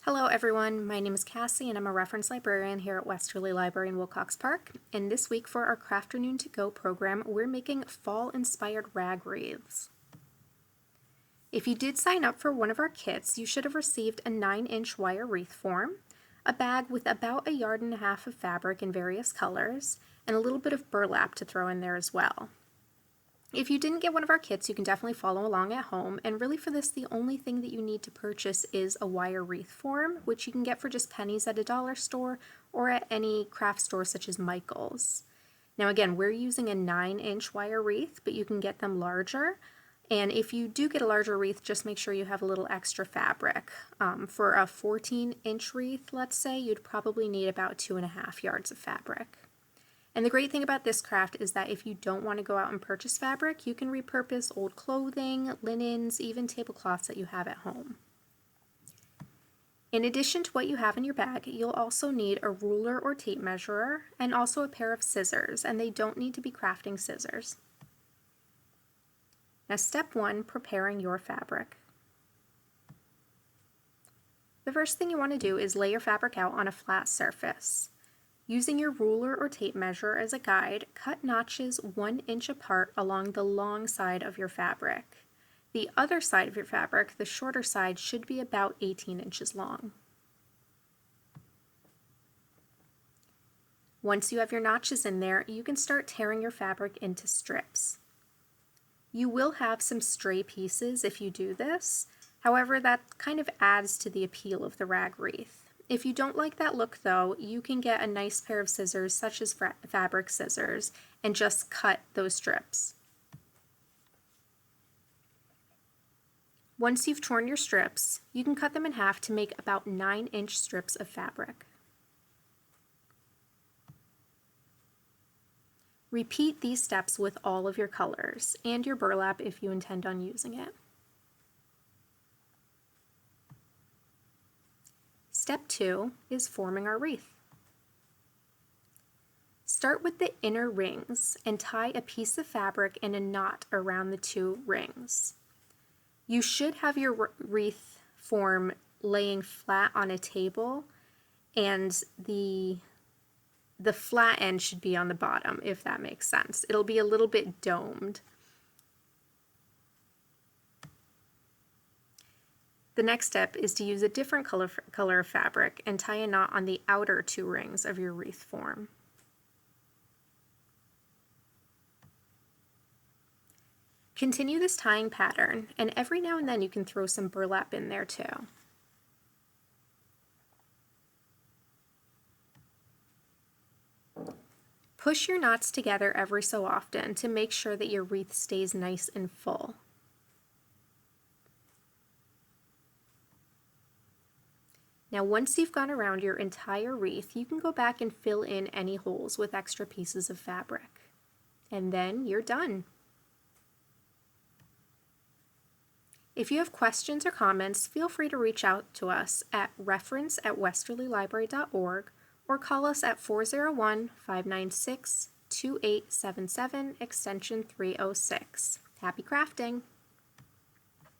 Hello everyone, my name is Cassie and I'm a reference librarian here at Westerly Library in Wilcox Park. And this week for our Crafternoon to Go program, we're making fall-inspired rag wreaths. If you did sign up for one of our kits, you should have received a 9-inch wire wreath form, a bag with about 1.5 yards of fabric in various colors, and a little bit of burlap to throw in there as well. If you didn't get one of our kits, you can definitely follow along at home, and really for this, the only thing that you need to purchase is a wire wreath form, which you can get for just pennies at a dollar store or at any craft store such as Michael's. Now again, we're using a 9-inch wire wreath, but you can get them larger, and if you do get a larger wreath, just make sure you have a little extra fabric. For a 14-inch wreath, let's say, you'd probably need about 2.5 yards of fabric. And the great thing about this craft is that if you don't want to go out and purchase fabric, you can repurpose old clothing, linens, even tablecloths that you have at home. In addition to what you have in your bag, you'll also need a ruler or tape measurer and also a pair of scissors, and they don't need to be crafting scissors. Now step 1, preparing your fabric. The first thing you want to do is lay your fabric out on a flat surface. Using your ruler or tape measure as a guide, cut notches 1 inch apart along the long side of your fabric. The other side of your fabric, the shorter side, should be about 18 inches long. Once you have your notches in there, you can start tearing your fabric into strips. You will have some stray pieces if you do this. However, that kind of adds to the appeal of the rag wreath. If you don't like that look though, you can get a nice pair of scissors such as fabric scissors and just cut those strips. Once you've torn your strips, you can cut them in half to make about 9-inch strips of fabric. Repeat these steps with all of your colors and your burlap if you intend on using it. Step 2 is forming our wreath. Start with the inner rings and tie a piece of fabric in a knot around the 2 rings. You should have your wreath form laying flat on a table, and the flat end should be on the bottom, if that makes sense. It'll be a little bit domed. The next step is to use a different color of fabric and tie a knot on the outer 2 rings of your wreath form. Continue this tying pattern, and every now and then you can throw some burlap in there too. Push your knots together every so often to make sure that your wreath stays nice and full. Now once you've gone around your entire wreath, you can go back and fill in any holes with extra pieces of fabric. And then you're done. If you have questions or comments, feel free to reach out to us at reference@westerlylibrary.org or call us at 401-596-2877 extension 306. Happy crafting!